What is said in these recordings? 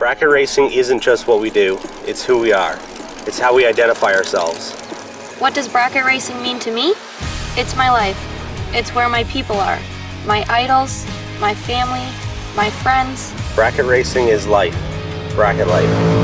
Bracket racing isn't just what we do, it's who we are. It's how we identify ourselves. What does bracket racing mean to me? It's my life. It's where my people are. My idols, my family, my friends. Bracket racing is life. Bracket life.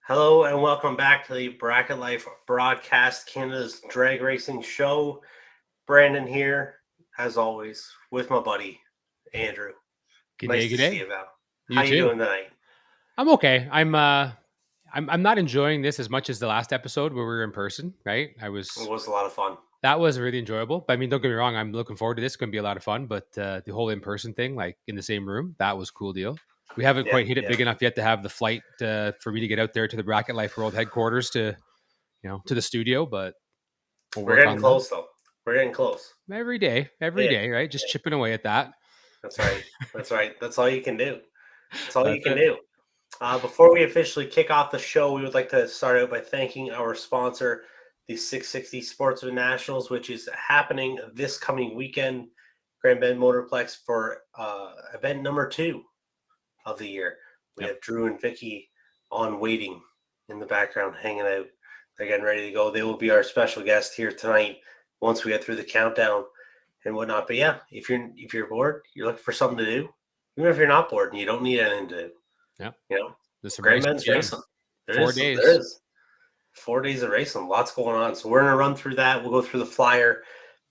Hello and welcome back to the Bracket Life broadcast, Canada's drag racing show. Brandon here, as always, with my buddy Andrew. Nice to see you, Val. How you doing tonight? I'm okay. I'm not enjoying this as much as the last episode where we were in person, right? It was a lot of fun. That was really enjoyable. But I mean, don't get me wrong, I'm looking forward to this. It's going to be a lot of fun. But the whole in-person thing, like in the same room, that was a cool deal. We haven't quite hit it big enough yet to have the flight for me to get out there to the Bracket Life World headquarters to the studio. But we're getting close, though. We're getting close. Every day, right? Just chipping away at that. That's right. That's all you can do. That's all you can do. Before we officially kick off the show, we would like to start out by thanking our sponsor, the 660 Sportsman Nationals, which is happening this coming weekend, Grand Bend Motorplex, for event number 2 of the year. We have Drew and Vicky on waiting in the background, hanging out. They're getting ready to go. They will be our special guest here tonight once we get through the countdown and whatnot. But yeah, if you're bored, you're looking for something to do, even if you're not bored and you don't need anything to do. Yeah. Grand Bend's racing. 4 days. There is 4 days of racing. Lots going on. So we're going to run through that. We'll go through the flyer,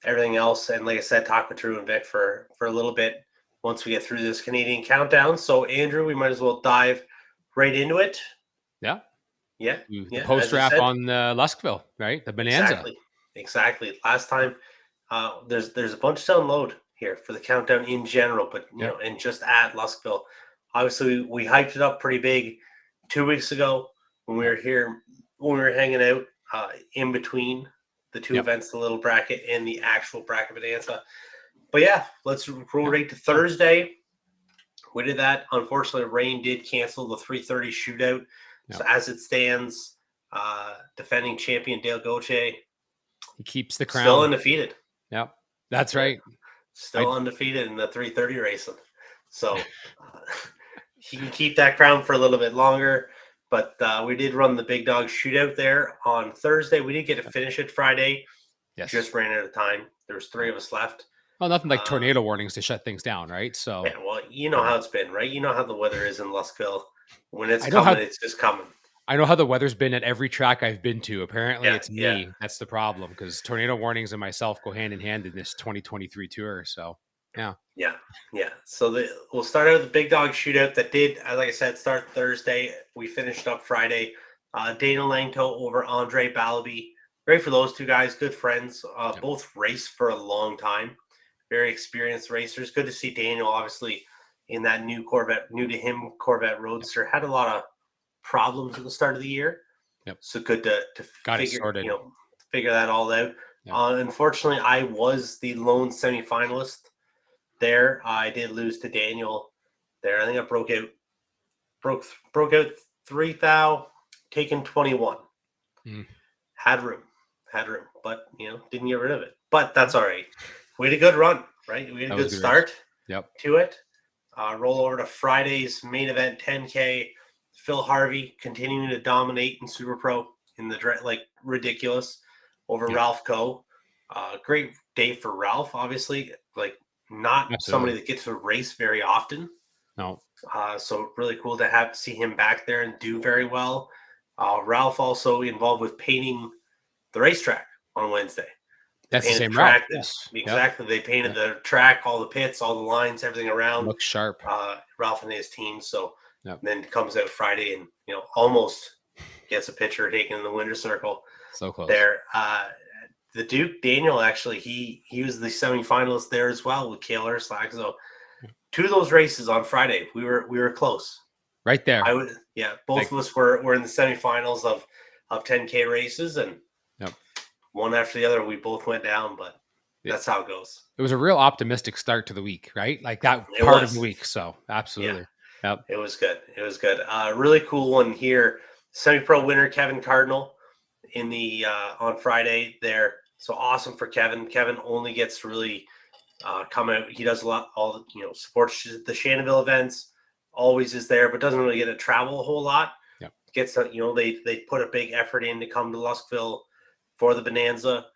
everything else. And like I said, talk with Drew and Vic for a little bit once we get through this Canadian countdown. So Andrew, we might as well dive right into it. Yeah. The post-draft on Luskville, right? The Bonanza. Exactly. Last time, there's a bunch to unload here for the countdown in general, but and just at Luskville. Obviously, we hyped it up pretty big 2 weeks ago when we were here, when we were hanging out in between the two events, the little bracket and the actual bracket bonanza. But yeah, let's roll right to Thursday. We did that. Unfortunately, rain did cancel the 3:30 shootout. So as it stands, defending champion Dale Gauthier, he keeps the crown. Still undefeated. Yep, that's right. Still undefeated in the 3:30 racing. So he can keep that crown for a little bit longer. But we did run the big dog shootout there on Thursday. We did get to finish it Friday. Yes. Just ran out of time. There was 3 of us left. Well, nothing like tornado warnings to shut things down, right? So well, you know how it's been, right? You know how the weather is in Luskville. When it's coming, it's just coming. I know how the weather's been at every track I've been to. Apparently, it's me. That's the problem, because tornado warnings and myself go hand in hand in this 2023 tour. So, yeah. So we'll start out with the big dog shootout that did, like I said, start Thursday. We finished up Friday. Dana Langto over Andre Balabi. Great for those two guys. Good friends. Both raced for a long time. Very experienced racers. Good to see Daniel, obviously, in that new to him Corvette Roadster. Had a lot of problems at the start of the year. So good to figure that all out. Unfortunately, I was the lone semifinalist there. I did lose to Daniel there. I think I broke out 3 thou, taken 21. Had room, but didn't get rid of it. But that's all right. We had a good run, right? We had a good start to it. Roll over to Friday's main event, 10K. Phil Harvey continuing to dominate in Super Pro in the ridiculous over Ralph Coe. Great day for Ralph, obviously. Not somebody that gets to race very often. No. So really cool to see him back there and do very well. Ralph also involved with painting the racetrack on Wednesday. That's the same track. Yes. Exactly. They painted the track, all the pits, all the lines, everything around. Looks sharp. Ralph and his team. So then comes out Friday and almost gets a picture taken in the winter circle. So close. There. The Duke Daniel, actually, he was the semifinalist there as well with Cale Erslag. So 2 of those races on Friday, we were close. Right there. Both of us were in the semifinals of 10K races, and one after the other, we both went down, but that's how it goes. It was a real optimistic start to the week, right? Like that part of the week. So absolutely. Yep. It was good. It was good. Really cool one here. Semi-pro winner Kevin Cardinal in the on Friday there. So awesome for Kevin. Kevin only gets to really come out. He does a lot, supports the Shannonville events, always is there, but doesn't really get to travel a whole lot. Yep. Gets to, they put a big effort in to come to Luskville for the Bonanza.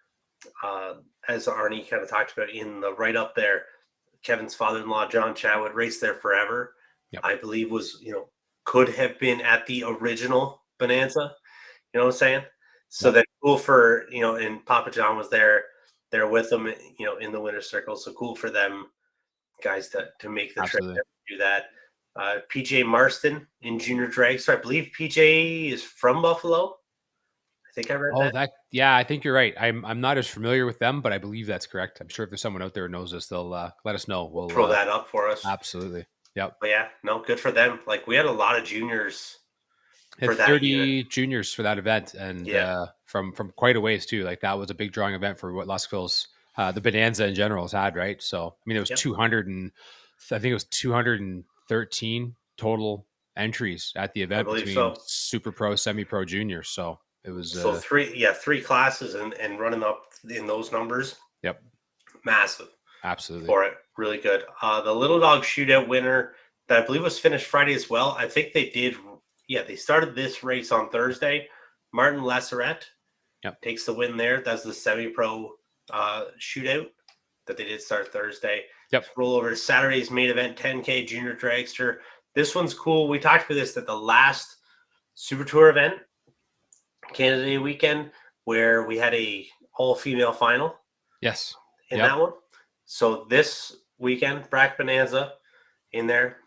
As Arnie kind of talked about in the write-up there, Kevin's father-in-law, John Chadwood, raced there forever. Yep. I believe was, could have been at the original Bonanza. You know what I'm saying? So that's cool for, and Papa John was there with them, in the winner's circle. So cool for them guys to make the trip to do that. PJ Marston in junior drag. So I believe PJ is from Buffalo. I think I read that. Yeah, I think you're right. I'm not as familiar with them, but I believe that's correct. I'm sure if there's someone out there who knows us, they'll let us know. We'll throw that up for us. Absolutely. Yep. But yeah, no, good for them. Like we had a lot of juniors. For 30 juniors for that event, and from quite a ways too. Like that was a big drawing event for what Luskville's the Bonanza in general has had, right? So I mean, it was 200 and I think it was 213 total entries at the event between super pro, semi pro, juniors. So it was three classes and running up in those numbers. Yep, massive, absolutely for it. Really good. The Little Dog Shootout winner that I believe was finished Friday as well. I think they did. Yeah, they started this race on Thursday. Martin Lesseret takes the win there. That's the semi-pro shootout that they did start Thursday. Yep. Roll over to Saturday's main event, 10K Junior Dragster. This one's cool. We talked about this at the last Super Tour event, Canada Day weekend, where we had a all-female final. Yes. In that one. So this weekend, Brack Bonanza in there.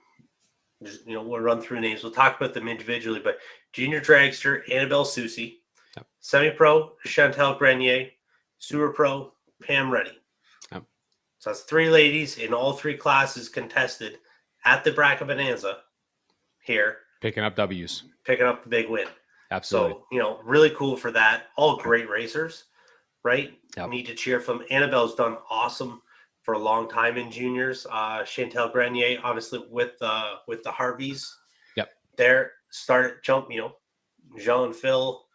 Just, we'll run through names. We'll talk about them individually, but junior dragster, Annabelle Susie, semi-pro, Chantal Grenier, super pro, Pam Reddy. So that's three ladies in all three classes contested at the Braca Bonanza here. Picking up W's. Picking up the big win. Absolutely. So, really cool for that. All great racers, right? Yep. Need to cheer for them. Annabelle's done awesome for a long time in juniors. Chantal Grenier, obviously with the Harveys. Yep. There started jump, Jean and Phil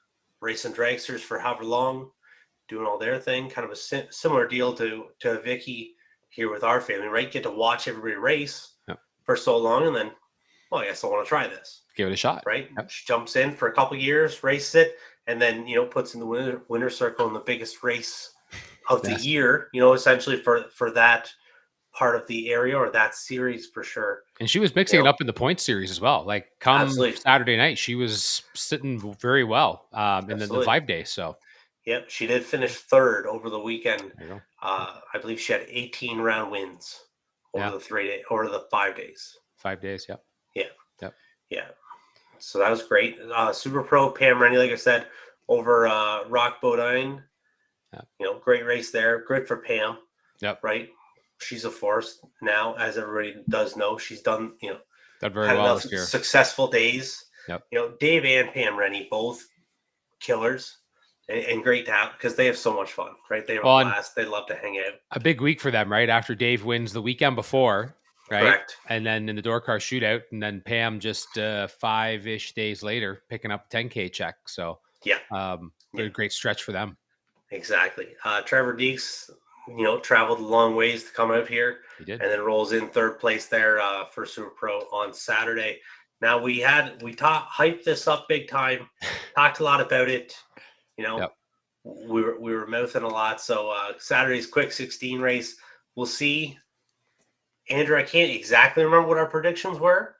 racing dragsters for however long, doing all their thing. Kind of a similar deal to Vicky here with our family, right? Get to watch everybody race for so long, and then, well, I guess I want to try this. Give it a shot, right? Yep. She jumps in for a couple years, races it, and then puts in the winner circle in the biggest race of the year, essentially for that part of the area or that series for sure. And she was mixing it up in the point series as well. Like come Saturday night, she was sitting very well in the 5 days. So, yep, she did finish third over the weekend. I believe she had 18 round wins over the 5 days. 5 days, yep. Yeah. So that was great. Super Pro Pam Rennie, like I said, over Rock Bodine. Great race there. Good for Pam. Yep. Right. She's a force now, as everybody does know. She's done, done very well this year. Successful days. Yep. Dave and Pam Rennie, both killers, and great to have because they have so much fun, right? They have a blast. They love to hang out. A big week for them, right? After Dave wins the weekend before, right? Correct. And then in the door car shootout, and then Pam just 5-ish days later picking up 10K check. So a great stretch for them. Exactly. Trevor Deeks, traveled a long ways to come out here. He did. And then rolls in third place there for Super Pro on Saturday. Now we hyped this up big time, talked a lot about it. We were mouthing a lot. So Saturday's quick 16 race, we'll see. Andrew, I can't exactly remember what our predictions were.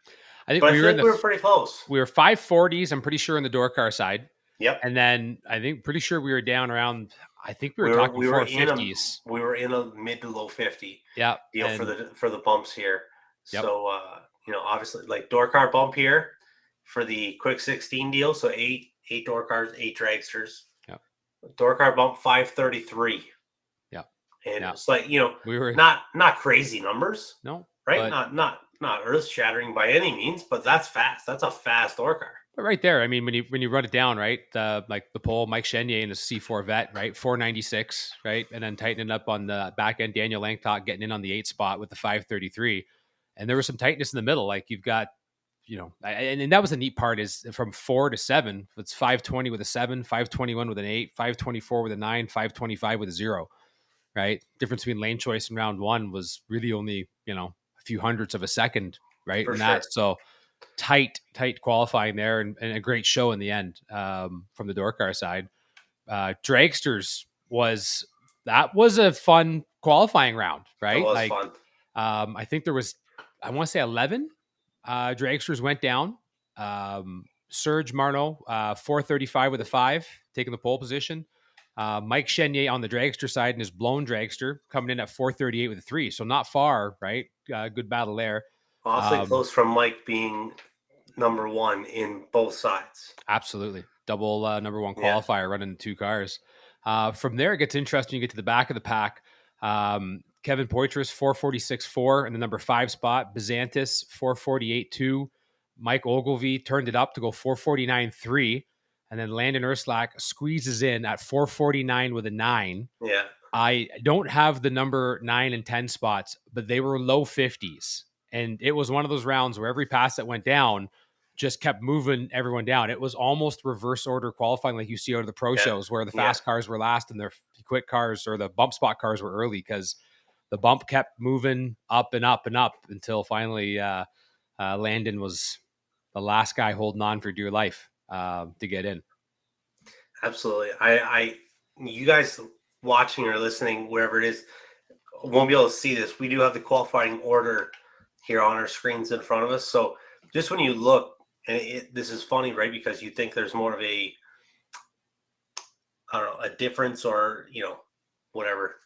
I think we were pretty close. We were 540s, I'm pretty sure, on the door car side. Yep. And then pretty sure we were down around, I think we were talking 450s. We were in a mid to low 50 deal for the bumps here. Yep. So, obviously like door car bump here for the quick 16 deal. So eight door cars, 8 dragsters. Yep. Door car bump 533. Yep. And it's like, we were not crazy numbers. No. Right. Not earth shattering by any means, but that's fast. That's a fast door car. But right there, I mean, when you run it down, right, like the pole, Mike Chenier in a C4 vet, right, 496, right, and then tightening up on the back end, Daniel Langtot getting in on the 8 spot with the 533, and there was some tightness in the middle. Like you've got and that was the neat part is from 4 to 7, it's 520 with a 7, 521 with an 8, 524 with a 9, 525 with a 0, right? Difference between lane choice and round 1 was really only, a few hundredths of a second, right? For and sure. so tight qualifying there and a great show in the end from the door car side. Dragsters was a fun qualifying round, right? It was fun. I think there was, I want to say 11 dragsters went down. Serge Marno, 435 with a 5, taking the pole position. Mike Chenier on the dragster side in his blown dragster coming in at 438 with a 3. So not far, right? Good battle there. Awfully close from Mike being number 1 in both sides. Absolutely. Double number 1 qualifier running the 2 cars. From there, it gets interesting. You get to the back of the pack. Kevin Poitras, 446.4 in the number 5 spot. Byzantis, 448.2. Mike Ogilvie turned it up to go 449.3. And then Landon Urslack squeezes in at 449 with a 9. Yeah. I don't have the number 9 and 10 spots, but they were low 50s. And it was one of those rounds where every pass that went down just kept moving everyone down. It was almost reverse order qualifying like you see out of the pro shows where the fast cars were last and their quick cars or the bump spot cars were early because the bump kept moving up and up and up until finally Landon was the last guy holding on for dear life to get in. Absolutely. You guys watching or listening, wherever it is, won't be able to see this. We do have the qualifying order here on our screens in front of us. So just when you look, and this is funny, right? Because you think there's more of a difference or, whatever.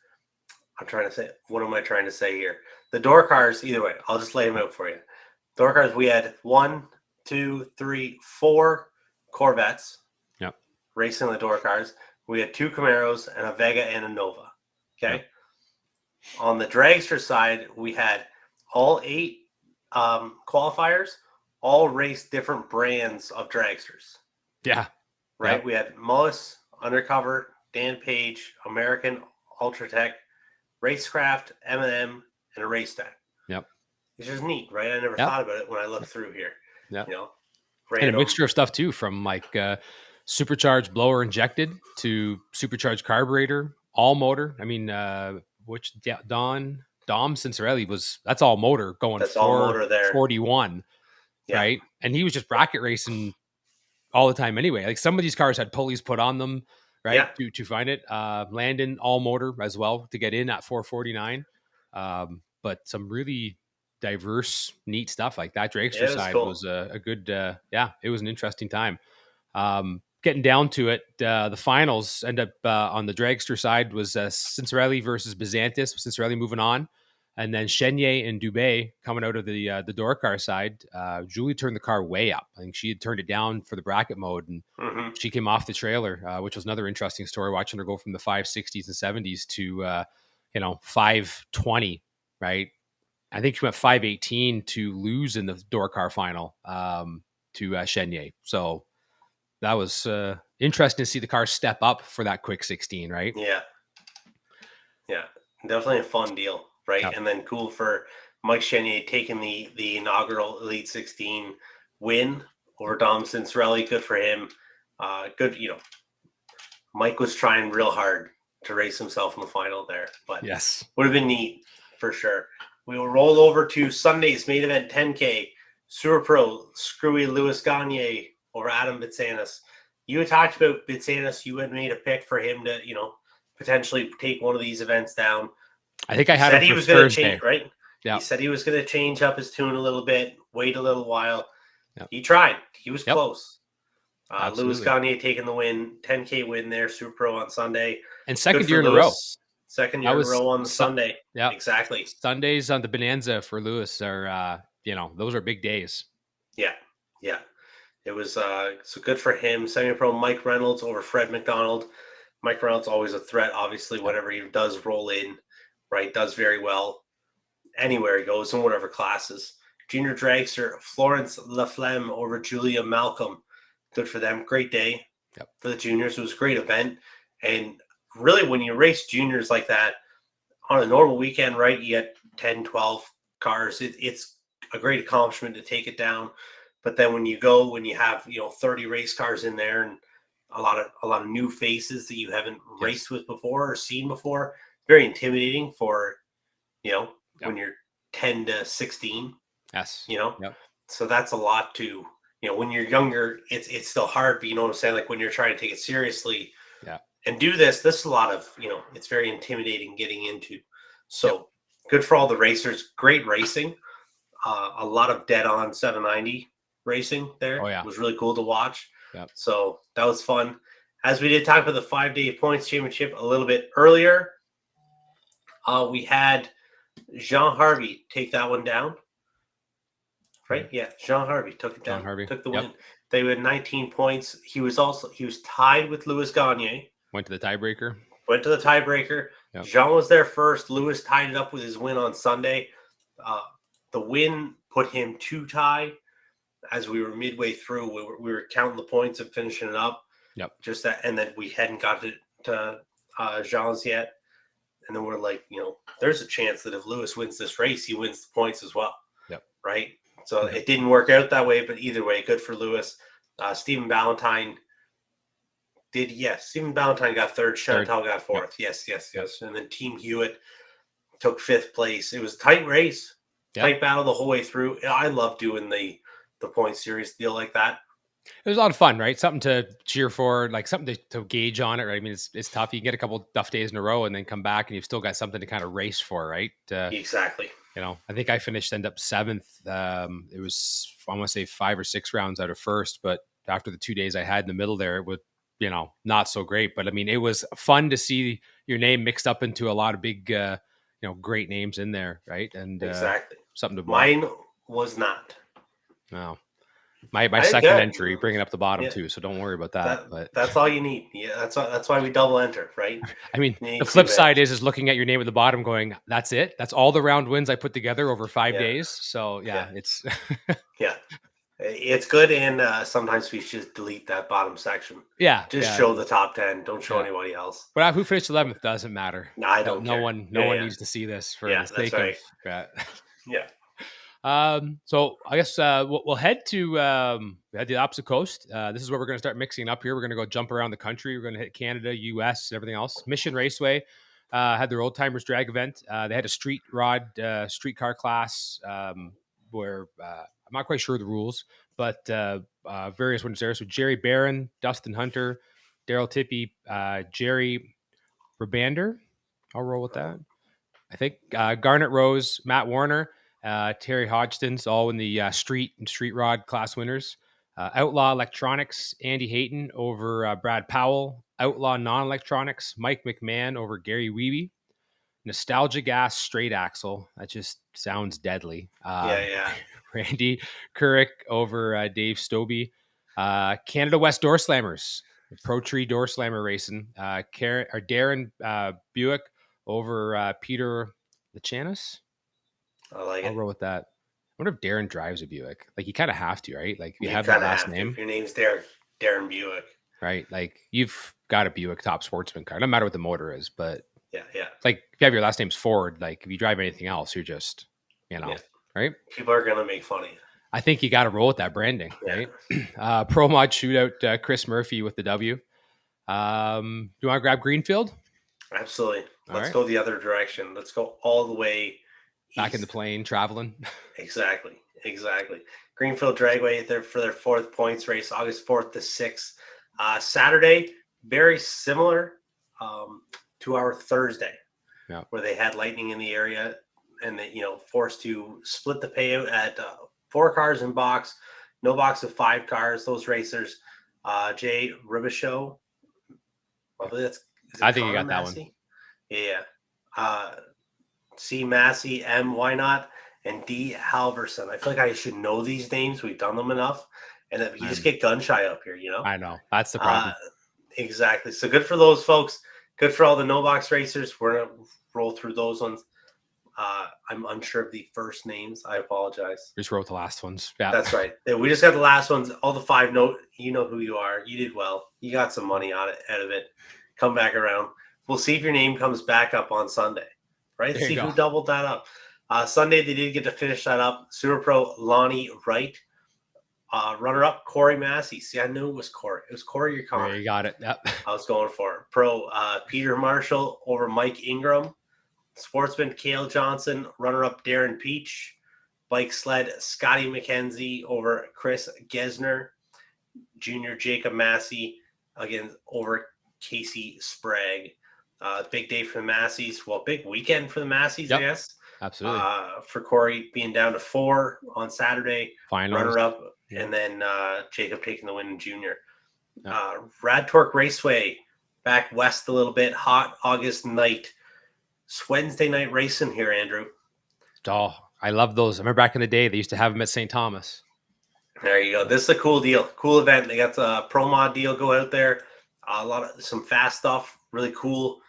What am I trying to say here? The door cars, either way, I'll just lay them out for you. Door cars, we had 1, 2, 3, 4 Corvettes racing the door cars. We had 2 Camaros and a Vega and a Nova. Okay. Yep. On the dragster side, we had all 8 qualifiers all race different brands of dragsters. Yeah. Right. Yep. We had Mullis, Undercover, Dan Page, American, Ultratech, Racecraft, M&M, and a Race Stack. Yep. It's just neat, right? I never thought about it when I looked through here. Yeah. And a mixture of stuff too, from like supercharged blower injected to supercharged carburetor, all motor. I mean, Dom Cincerelli that's all motor going. That's all motor there. 41. Right. And he was just bracket racing all the time anyway. Like some of these cars had pulleys put on them, right? Yeah. To find it. Landon all motor as well to get in at 449. But some really diverse, neat stuff like that. Dragster side was a good, it was an interesting time. Getting down to it, the finals end up on the dragster side was Cincerelli versus Byzantis. Cincerelli moving on. And then Chenier and Dubé coming out of the door car side. Julie turned the car way up. I think she had turned it down for the bracket mode, and she came off the trailer, which was another interesting story. Watching her go from the 560s and 70s to 520. Right, I think she went 518 to lose in the door car final to Chenier. So that was interesting to see the car step up for that quick 16. Right. Yeah. Definitely a fun deal. Right. Yep. And then cool for Mike Chenier taking the inaugural Elite 16 win over Dom Cincerelli. Good for him. Good. Mike was trying real hard to race himself in the final there, but yes, would have been neat for sure. We will roll over to Sunday's main event 10K. Super Pro, Screwy Louis Gagne over Adam Bitsanis. You had talked about Bitsanis. You had made a pick for him to, potentially take one of these events down. I think I had said he was going to change, right? Yeah. He said he was going to change up his tune a little bit, wait a little while. Yep. He tried. He was close. Louis Gagne taking the win, 10K win there, Super Pro on Sunday. And second year in a row. Second year in a row on the Sunday. Yeah, exactly. Sundays on the Bonanza for Louis are, those are big days. Yeah. It was so good for him. Semi-pro Mike Reynolds over Fred McDonald. Mike Reynolds always a threat, obviously, whenever he does roll in, right? Does very well anywhere he goes in whatever classes. Junior dragster Florence Laflemme over Julia Malcolm. Good for them. Great day for the juniors. It was a great event. And really, when you race juniors like that on a normal weekend, right, you get 10, 12 cars. It's a great accomplishment to take it down But then when you have 30 race cars in there and a lot of new faces that you haven't raced with before or seen before, very intimidating for when you're 10 to 16. Yes. So that's a lot to when you're younger, it's still hard, but you know what I'm saying, like when you're trying to take it seriously and do this is a lot of it's very intimidating getting into. So good for all the racers. Great racing. A lot of dead on 790 racing there. It was really cool to watch. So that was fun. As we did talk about the 5-day points championship a little bit earlier, we had Jean Harvey take that one down. Right? Yeah, Jean Harvey took it down. Took the win. They had 19 points. He was tied with Louis Gagne. Went to the tiebreaker. Jean was there first. Louis tied it up with his win on Sunday. The win put him 2 tie. As we were midway through, we were counting the points and finishing it up. Just that, and then we hadn't got to Jean's yet. And then we're like, there's a chance that if Louis wins this race, he wins the points as well. Right? So it didn't work out that way, but either way, good for Louis. Stephen Ballantyne Stephen Ballantyne got third. Chantal got fourth. Yes. And then Team Hewitt took 5th place. It was a tight race, tight battle the whole way through. I love doing the point series deal like that. It was a lot of fun, right? Something to cheer for, like something to gauge on it, right? I mean, it's tough. You get a couple tough days in a row and then come back and you've still got something to kind of race for, right? Exactly. I think I ended up 7th. It was, I want to say 5 or 6 rounds out of first, but after the 2 days I had in the middle there, it was, not so great. But I mean, it was fun to see your name mixed up into a lot of big, great names in there, right? And exactly something to mine was not. No. My second entry, bringing up the bottom too, so don't worry about that. But that's all you need. Yeah, that's why we double enter, right? I mean, the flip side is looking at your name at the bottom, going, "That's it. That's all the round wins I put together over 5 days." So it's it's good. And sometimes we should delete that bottom section. Just show the top 10. Don't show anybody else. But who finished 11th doesn't matter. No, I don't. No one needs to see this for the sake of that. So I guess we'll head to the opposite coast. This is where we're going to start mixing up here. We're going to go jump around the country. We're going to hit Canada, US, and everything else. Mission Raceway had their old timers drag event. They had a streetcar class where I'm not quite sure of the rules, but various winners there. So Jerry Barron, Dustin Hunter, Daryl Tippy, Jerry Rabander. I'll roll with that. I think Garnet Rose, Matt Warner, Terry Hodgson's all in the street and street rod class winners. Outlaw Electronics, Andy Hayton over Brad Powell. Outlaw Non-Electronics, Mike McMahon over Gary Weeby. Nostalgia Gas Straight Axle. That just sounds deadly. Randy Couric over Dave Stobie. Canada West Door Slammers, Pro Tree Door Slammer Racing. Darren Buick over Peter Lachanis. I'll roll with that. I wonder if Darren drives a Buick. Like, you kind of have to, right? Like, if you have that last name. Your name's Darren Buick. Right? Like, you've got a Buick Top Sportsman car. No matter what the motor is, but yeah. Like, if you have your last name's Ford, like, if you drive anything else, you're just, right? People are going to make fun of you. I think you got to roll with that branding, right? Pro Mod Shootout, Chris Murphy with the W. Do you want to grab Greenfield? Absolutely. Let's go the other direction. Let's go all the way back in the plane, traveling. Exactly. Greenfield Dragway there for their 4th points race, August 4th to 6th. Saturday, very similar to our Thursday, where they had lightning in the area and they, forced to split the payout at 4 cars in box, no box of 5 cars. Those racers, Jay Ribichaux, I think you got that one. Yeah. C. Massey, M. Why Not, and D. Halverson. I feel like I should know these names. We've done them enough. And that you just get gun shy up here, I know. That's the problem. Exactly. So good for those folks. Good for all the no box racers. We're going to roll through those ones. I'm unsure of the first names. I apologize. Just wrote the last ones. Yeah, that's right. We just got the last ones. All the 5 note. You know who you are. You did well. You got some money out of it. Come back around. We'll see if your name comes back up on Sunday. Right? See who doubled that up. Sunday, they did get to finish that up. Super Pro Lonnie Wright Runner-up, Corey Massey. See, I knew it was Corey. It was Corey or Connor. You got it. Yep. I was going for pro. Peter Marshall over Mike Ingram. Sportsman, Cale Johnson. Runner-up, Darren Peach. Bike sled, Scotty McKenzie over Chris Gesner. Junior, Jacob Massey again over Casey Sprague. Big day for the Masseys. Well, big weekend for the Masseys, I guess. Absolutely. For Corey being down to 4 on Saturday. Finals. Runner-up, and then Jacob taking the win in junior. Rad Torque Raceway back west a little bit. Hot August night. It's Wednesday night racing here, Andrew. Oh, I love those. I remember back in the day, they used to have them at St. Thomas. There you go. This is a cool deal. Cool event. They got the Pro Mod deal go out there. Some fast stuff. Really cool.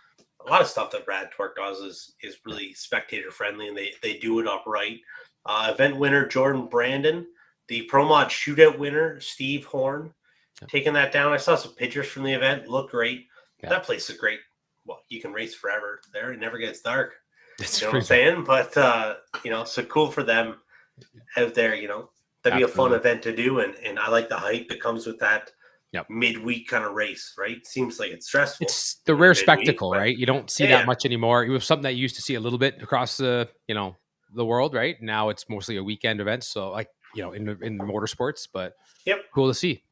A lot of stuff that Rad Torque does is really spectator friendly, and they do it upright. Event winner Jordan Brandon. The Pro Mod shootout winner Steve Horn. Taking that down. I saw some pictures from the event. Looked great. That place is great. Well, you can race forever there. It never gets dark. You know what I'm saying? But, so cool for them out there, That'd be a fun event to do. And I like the hype that comes with that midweek kind of race, right? Seems like it's stressful. It's the rare spectacle, right? You don't see that much anymore. It was something that you used to see a little bit across the world, right? Now it's mostly a weekend event. So in the motorsports, but cool to see.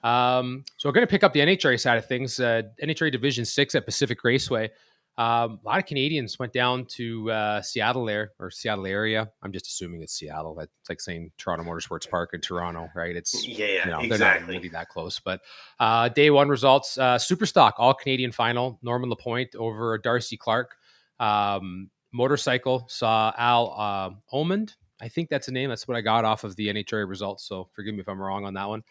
So we're going to pick up the NHRA side of things. NHRA Division 6 at Pacific Raceway. A lot of Canadians went down to Seattle area. I'm just assuming it's Seattle. It's like saying Toronto Motorsports Park in Toronto, right? It's exactly. They're not really that close. But day one results: Superstock All Canadian Final. Norman Lapointe over Darcy Clark. Motorcycle saw Al Omond. I think that's a name. That's what I got off of the NHRA results. So forgive me if I'm wrong on that one.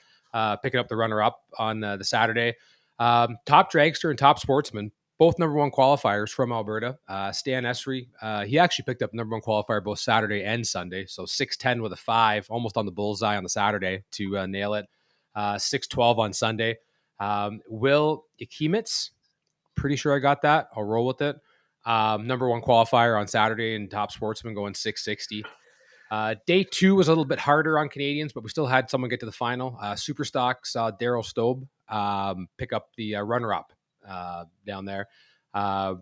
Picking up the runner-up on the Saturday. Top Dragster and Top Sportsman. Both number one qualifiers from Alberta. Stan Esri, he actually picked up number one qualifier both Saturday and Sunday. So 6:10 with a 5, almost on the bullseye on the Saturday to nail it. 6:12 on Sunday. Will Ikimitz, pretty sure I got that. I'll roll with it. Number one qualifier on Saturday and Top Sportsman going 6:60. Day 2 was a little bit harder on Canadians, but we still had someone get to the final. Superstock saw Daryl Stobe pick up the runner-up. Down there. A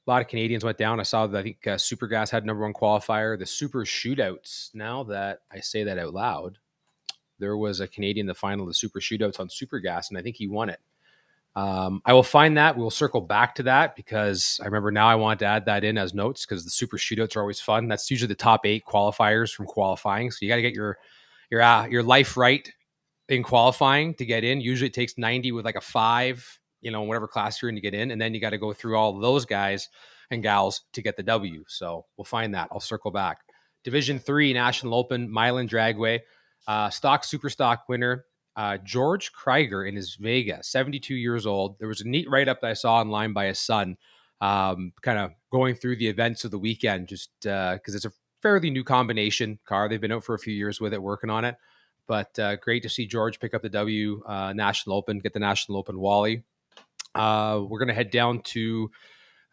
lot of Canadians went down. I saw that I think Supergas had number one qualifier. The Super Shootouts, now that I say that out loud, there was a Canadian in the final of the Super Shootouts on Supergas, and I think he won it. I will find that. We'll circle back to that because I remember now I want to add that in as notes because the Super Shootouts are always fun. That's usually the top 8 qualifiers from qualifying. So you got to get your life right in qualifying to get in. Usually it takes 90 with like a 5, whatever class you're in to get in. And then you got to go through all those guys and gals to get the W. So we'll find that. I'll circle back. Division 3 National Open, Milan Dragway, stock super stock winner, George Krieger in his Vega, 72 years old. There was a neat write-up that I saw online by his son, kind of going through the events of the weekend, just because it's a fairly new combination car. They've been out for a few years with it, working on it. But great to see George pick up the W National Open, get the National Open Wally. We're going to head down to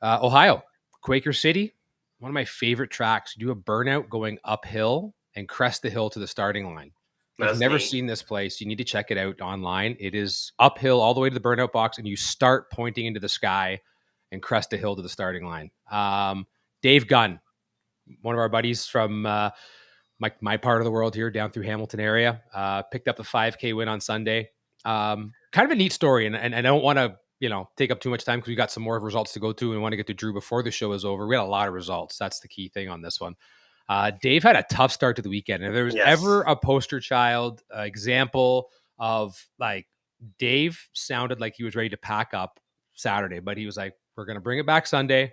Ohio, Quaker City, one of my favorite tracks. You do a burnout going uphill and crest the hill to the starting line. If you've never seen this place, you need to check it out online. It is uphill all the way to the burnout box, and you start pointing into the sky and crest the hill to the starting line. Dave Gunn, one of our buddies from my part of the world here, down through Hamilton area, picked up the 5K win on Sunday. Kind of a neat story, and I don't want to take up too much time because we got some more results to go to and want to get to Drew before the show is over. We had a lot of results. That's the key thing on this one. Dave had a tough start to the weekend. And if there was ever a poster child example of like Dave sounded like he was ready to pack up Saturday, but he was like, we're going to bring it back Sunday.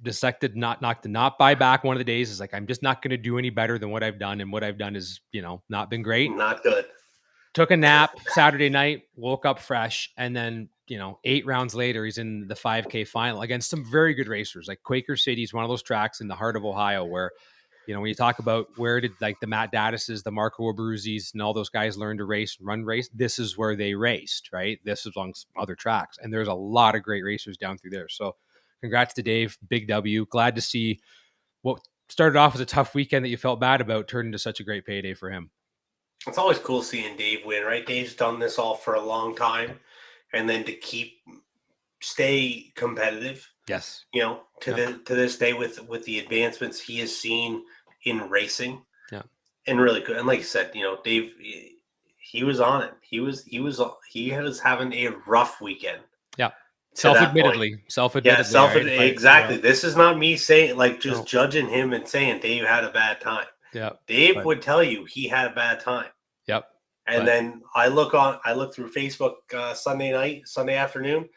Decided not buy back one of the days. Is like, I'm just not going to do any better than what I've done. And what I've done is, not been great. Not good. Took a nap Saturday night, woke up fresh, and then, 8 rounds later, he's in the 5K final against some very good racers. Like Quaker City is one of those tracks in the heart of Ohio where, when you talk about where did like the Matt Daddises, the Marco Abruzzis, and all those guys learn to run race, this is where they raced, right? This is amongst other tracks. And there's a lot of great racers down through there. So congrats to Dave, big W. Glad to see what started off as a tough weekend that you felt bad about turn into such a great payday for him. It's always cool seeing Dave win, right? Dave's done this all for a long time, and then to stay competitive. Yes. To this day with the advancements he has seen in racing. Yeah. And really good. And like you said, Dave, he was on it. He was having a rough weekend. Yeah. Self-admittedly. Exactly. This is not me saying judging him and saying Dave had a bad time. Yeah. Dave would tell you he had a bad time. Yep. And then I look through Facebook Sunday afternoon.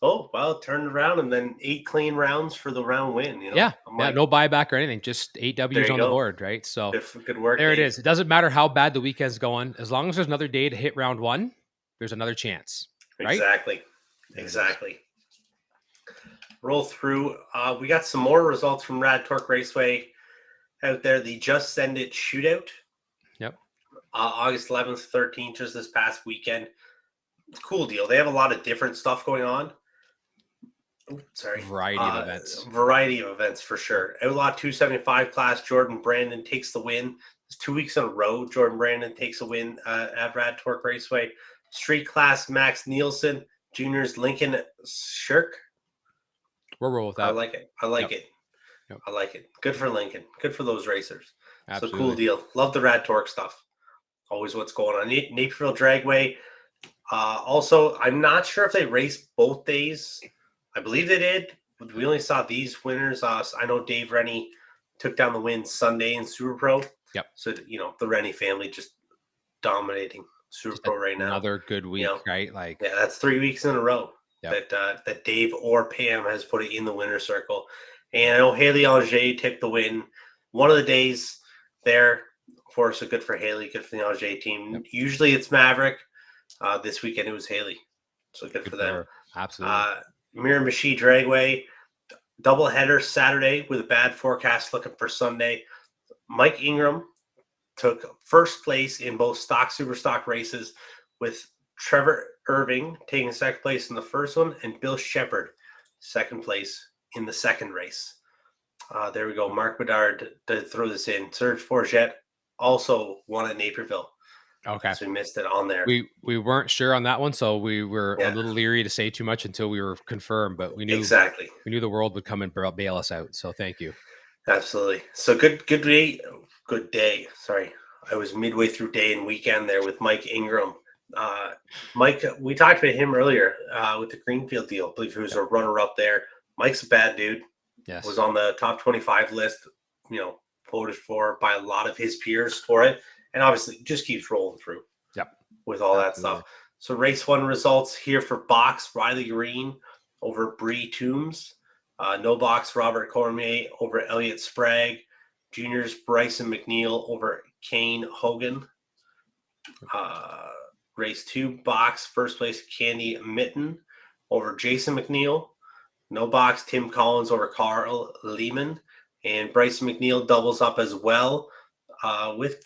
Oh, well, it turned around and then 8 clean rounds for the round win. Yeah. No buyback or anything. Just 8 W's on the board, right? So good work. There Dave. It is. It doesn't matter how bad the weekend's going. As long as there's another day to hit round 1, there's another chance. Right? Exactly. Roll through. We got some more results from Rad Torque Raceway out there. The Just Send It Shootout. Yep. August 11th, 13th, just this past weekend. Cool deal. They have a lot of different stuff going on. Variety of events. Variety of events for sure. Outlaw 275 class, Jordan Brandon takes the win. It's 2 weeks in a row. Jordan Brandon takes a win at Rad Torque Raceway. Street class, Max Nielsen. Juniors, Lincoln Shirk. We'll roll with that. I like it. Yep. I like it. Good for Lincoln. Good for those racers. Absolutely. So cool deal. Love the Rad Torque stuff. Always what's going on. Naperville Dragway. Also, I'm not sure if they raced both days. I believe they did. We only saw these winners. I know Dave Rennie took down the win Sunday in Super Pro. Yep. So, the Rennie family just dominating Super Pro right now. Another good week, right? That's 3 weeks in a row. Yep. That Dave or Pam has put it in the winner's circle. And I know Haley Auger took the win one of the days there. Of course, so good for Haley, good for the Auger team. Yep. Usually it's Maverick. This weekend it was Haley. So good for them. Absolutely. Miramichi Dragway, doubleheader Saturday with a bad forecast looking for Sunday. Mike Ingram took first place in both stock, super stock races, with Trevor Irving taking second place in the first one and Bill Shepard second place in the second race. There we go. Mark Bedard did throw this in. Serge Forget also won at Naperville. Okay. So we missed it on there. We weren't sure on that one, so we were a little leery to say too much until we were confirmed, but we knew exactly. We knew the world would come and bail us out. So thank you. Absolutely. So good day. Sorry. I was midway through day and weekend there with Mike Ingram. Mike, we talked about him earlier with the Greenfield deal. I believe he was a runner-up there. Mike's a bad dude. Yes. Was on the top 25 list, voted for by a lot of his peers for it. And obviously just keeps rolling through. Yep. With all that stuff. So race 1 results here for box, Riley Green over Bree Toombs. No box, Robert Cormier over Elliot Sprague. Juniors, Bryson McNeil over Kane Hogan. Race 2 box, first place, Candy Mitten over Jason McNeil. No box, Tim Collins over Carl Lehman. And Bryson McNeil doubles up as well with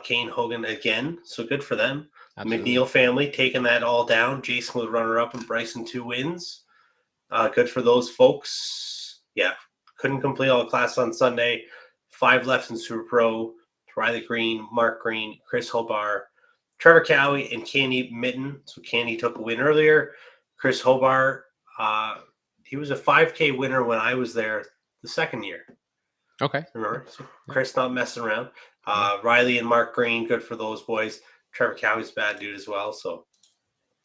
Kane Hogan again. So good for them. Absolutely. McNeil family taking that all down. Jason was runner-up and Bryson 2 wins. Good for those folks. Yeah, couldn't complete all the class on Sunday. 5 left in Super Pro. Riley Green, Mark Green, Chris Hobart, Trevor Cowie, and Candy Mitten. So Candy took a win earlier. Chris Hobart, he was a 5K winner when I was there the second year. Okay. Remember? So Chris not messing around. Riley and Mark Green, good for those boys. Trevor Cowie's a bad dude as well. So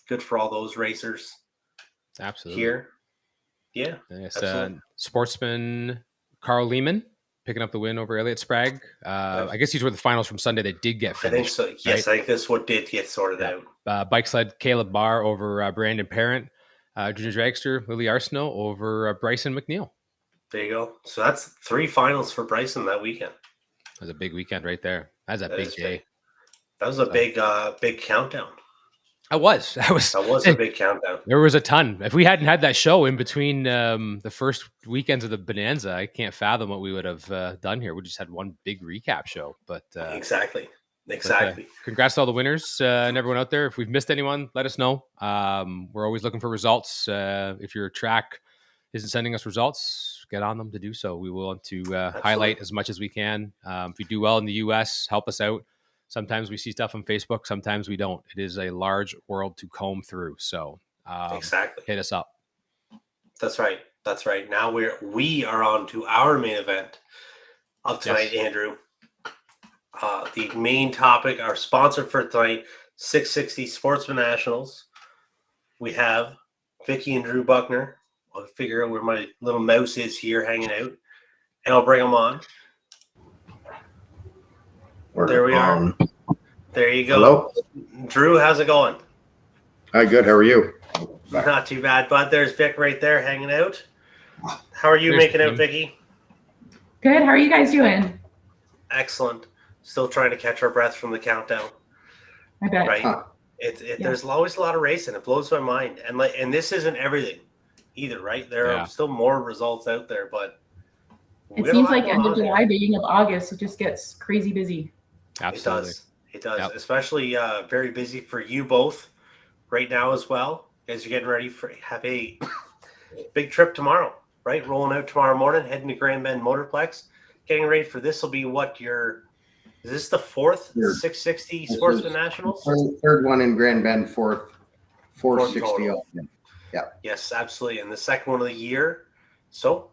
good for all those racers. Absolutely. Here. Yeah. Yes, Sportsman Carl Lehman picking up the win over Elliot Sprague. I guess these were the finals from Sunday that did get finished. I think so. Yes, right? I think this what did get sorted out. Bike sled Caleb Barr over Brandon Parent. Junior dragster Lily Arsenault over Bryson McNeil. There you go. So that's 3 finals for Bryson that weekend. That was a big weekend right there. That was a big day. That was a big countdown. That was a big countdown. There was a ton. If we hadn't had that show in between the first weekends of the Bonanza, I can't fathom what we would have done here. We just had one big recap show. But exactly. But, congrats to all the winners and everyone out there. If we've missed anyone, let us know. We're always looking for results. If your track isn't sending us results, get on them to do so. We want to highlight as much as we can. If you do well in the U.S., help us out. Sometimes we see stuff on Facebook. Sometimes we don't. It is a large world to comb through. So exactly, hit us up. That's right. That's right. Now we are on to our main event of tonight, Yes. Andrew. The main topic, our sponsor for tonight, 660 Sportsman Nationals. We have Vicky and Drew Buchner. I'll figure out where my little mouse is here hanging out, and I'll bring them on. There we are. There you go. Hello? Drew, how's it going? Hi, good. How are you? Not too bad, bud. There's Vic right there hanging out. How are you making out, Vicky? Good. How are you guys doing? Excellent. Still trying to catch our breath from the countdown. I bet. Right. Huh. There's always a lot of racing. It blows my mind. And this isn't everything either, right? There are still more results out there, but it seems like end of July, beginning of August, it just gets crazy busy. Absolutely. It does. Yep. Especially very busy for you both right now as well, as you're getting ready for have a big trip tomorrow, right? Rolling out tomorrow morning, heading to Grand Bend Motorplex, getting ready for this will be is this the fourth 660 Sportsman Nationals? Third one in Grand Bend, fourth 460. Yeah. Yes, absolutely. And the second one of the year. So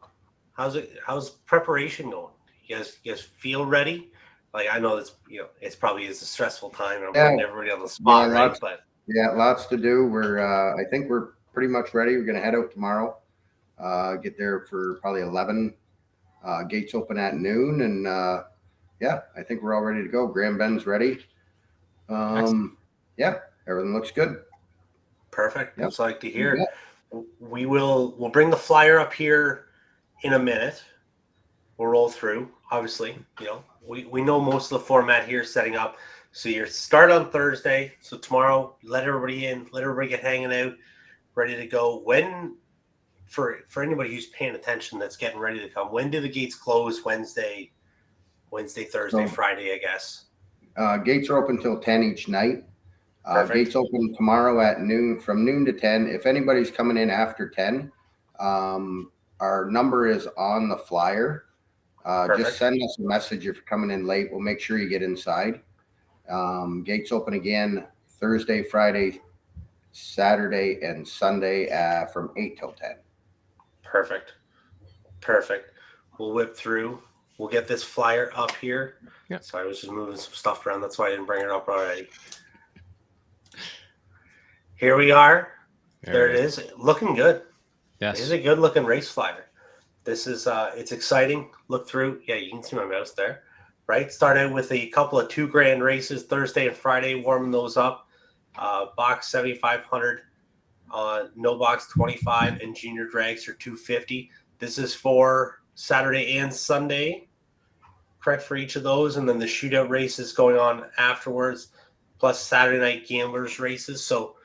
how's preparation going? You guys feel ready? Like, I know it's probably is a stressful time. I'm putting everybody on the spot, right? But lots to do. I think we're pretty much ready. We're going to head out tomorrow. Get there for probably 11. Gates open at noon, and I think we're all ready to go. Grand Bend's ready. Everything looks good. Perfect. Yep. That's like to hear. Yeah. We'll bring the flyer up here in a minute. We'll roll through. Obviously, we know most of the format here setting up. So you start on Thursday. So tomorrow, let everybody in, let everybody get hanging out, ready to go. When for anybody who's paying attention that's getting ready to come, when do the gates close? Wednesday, Thursday, Friday, I guess. Gates are open till 10 each night. Gates open tomorrow at noon, from noon to 10. If anybody's coming in after 10, our number is on the flyer. Just send us a message if you're coming in late. We'll make sure you get inside. Gates open again Thursday, Friday, Saturday, and Sunday from 8 till 10. Perfect. We'll whip through. We'll get this flyer up here. Yeah. So I was just moving some stuff around. That's why I didn't bring it up already. Here we are. There it is. Looking good. Yes. This is a good looking race flyer. This is it's exciting. Look through. Yeah, you can see my mouse there. Right. Start out with a couple of 2 grand races Thursday and Friday, warming those up. Box 7,500, no box 25, and junior drags are 250. This is for Saturday and Sunday, correct, for each of those, and then the shootout races going on afterwards, plus Saturday night gamblers races. So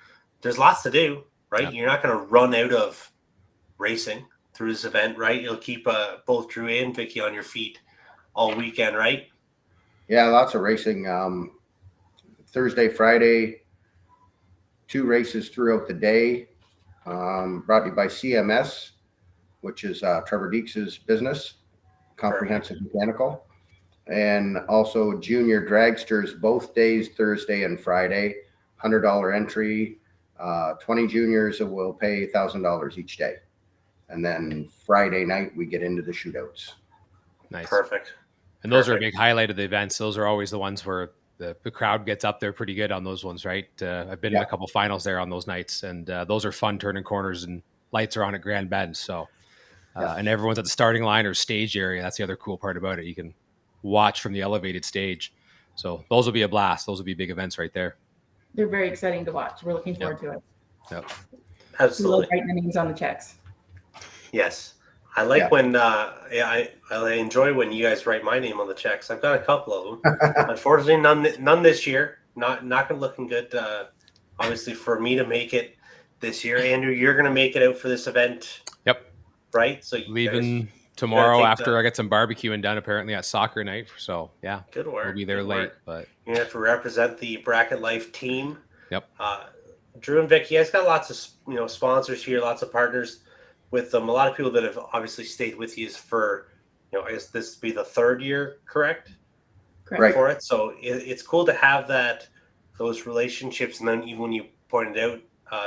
there's lots to do, right? Yep. You're not going to run out of racing through this event, right? You'll keep both Drew and Vicky on your feet all weekend, right? Yeah, lots of racing. Thursday, Friday, 2 races throughout the day. Brought to you by CMS, which is Trevor Deeks' business, Comprehensive Mechanical. And also junior dragsters both days, Thursday and Friday, $100 entry. 20 juniors will pay $1,000 each day. And then Friday night, we get into the shootouts. Nice. Perfect. And those are a big highlight of the events. Those are always the ones where the crowd gets up there pretty good on those ones, right? I've been in a couple finals there on those nights, and those are fun turning corners, and lights are on at Grand Bend. So, and everyone's at the starting line or stage area. That's the other cool part about it. You can watch from the elevated stage. So those will be a blast. Those will be big events right there. They're very exciting to watch. We're looking forward to it. Yep. Absolutely. We love writing the names on the checks. Yes. I like when I enjoy when you guys write my name on the checks. I've got a couple of them. Unfortunately, none this year. Not looking good. Obviously, for me to make it this year, Andrew, you're going to make it out for this event. Yep. Right. So leaving tomorrow after I get some barbecuing done. Apparently at soccer night. So yeah, good work. We'll be there late, but you have to represent the Bracket Life team. Yep. Drew and Vicky, you guys got lots of sponsors here, lots of partners with them. A lot of people that have obviously stayed with you for, I guess this would be the 3rd year, correct? for it. So it's cool to have those relationships. And then even when you pointed out,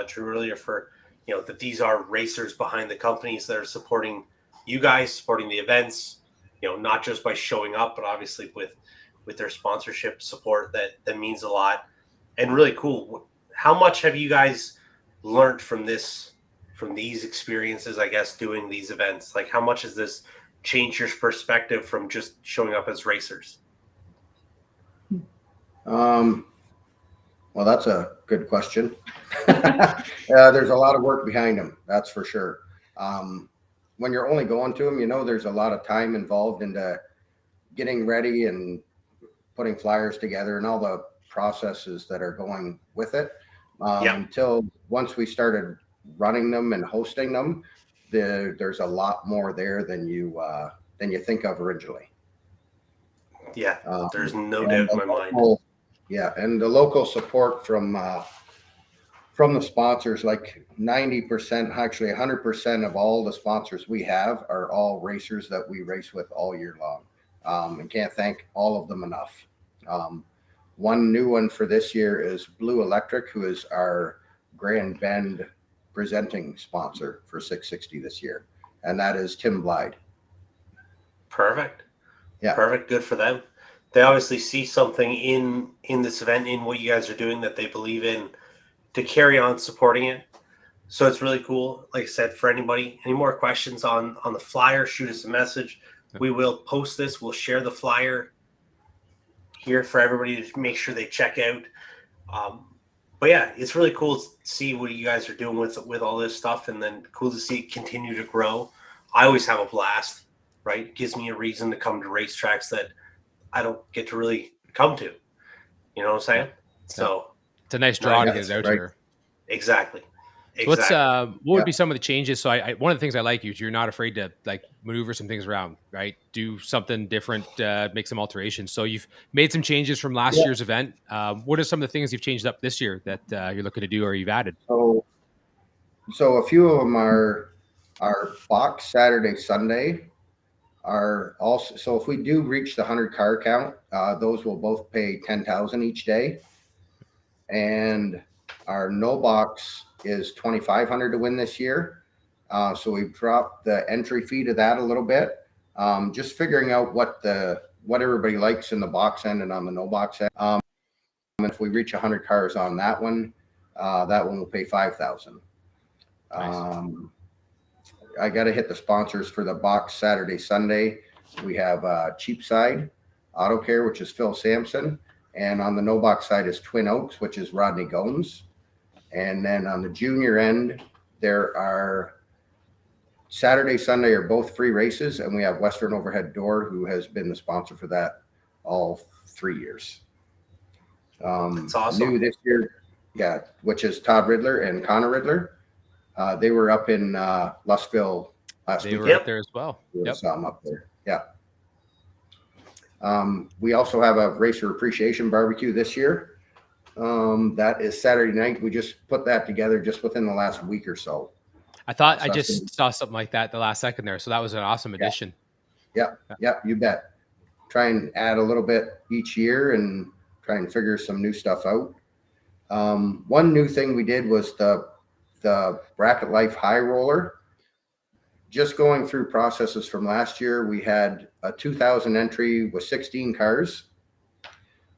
Drew, earlier, for that these are racers behind the companies that are supporting you guys, supporting the events, not just by showing up, but obviously with their sponsorship support, that means a lot. And really cool. How much have you guys learned from these experiences, I guess, doing these events? Like, how much has this changed your perspective from just showing up as racers? Well, that's a good question. There's a lot of work behind them, that's for sure. When you're only going to them, there's a lot of time involved into getting ready and putting flyers together and all the processes that are going with it. Until once we started running them and hosting them, there's a lot more there than you think of originally. Yeah, there's no doubt in my mind. Yeah, and the local support from the sponsors, like 90%, actually 100% of all the sponsors we have are all racers that we race with all year long. And can't thank all of them enough. One new one for this year is Blue Electric, who is our Grand Bend presenting sponsor for 660 this year. And that is Tim Blyde. Perfect. Yeah. Perfect. Good for them. They obviously see something in this event, in what you guys are doing, that they believe in, to carry on supporting it. So it's really cool. Like I said, for anybody, any more questions on the flyer, shoot us a message. We will post this. We'll share the flyer here for everybody to make sure they check out. But yeah, it's really cool to see what you guys are doing with all this stuff, and then cool to see it continue to grow. I always have a blast, right? It gives me a reason to come to racetracks that I don't get to really come to. You know what I'm saying? Yeah. So it's a nice draw to get it out here. Exactly. So what would be some of the changes? So one of the things I like is you're not afraid to like maneuver some things around, right? Do something different, make some alterations. So you've made some changes from last year's event. What are some of the things you've changed up this year that you're looking to do or you've added? So a few of them are our box Saturday, Sunday are also. So if we do reach the 100 car count, those will both pay $10,000 each day, and our no box is $2,500 to win this year. So we've dropped the entry fee to that a little bit. Just figuring out what everybody likes in the box end and on the no box end. And if we reach 100 cars on that one will pay $5,000. Nice. I got to hit the sponsors for the box Saturday, Sunday. We have Cheapside Auto Care, which is Phil Sampson. And on the no box side is Twin Oaks, which is Rodney Gomes. And then on the junior end, there are Saturday, Sunday are both free races. And we have Western Overhead Door, who has been the sponsor for that all 3 years. That's awesome. New this year, which is Todd Riddler and Connor Riddler. They were up in Louisville last week. They were up there as well. Yep. Saw them up there. Yeah. We also have a Racer Appreciation Barbecue this year. That is Saturday night. We just put that together just within the last week or so. I thought I just saw something like that the last second there. So that was an awesome addition. Yeah, you bet. Try and add a little bit each year and try and figure some new stuff out. One new thing we did was the Bracket Life High Roller. Just going through processes from last year, we had a 2,000 entry with 16 cars.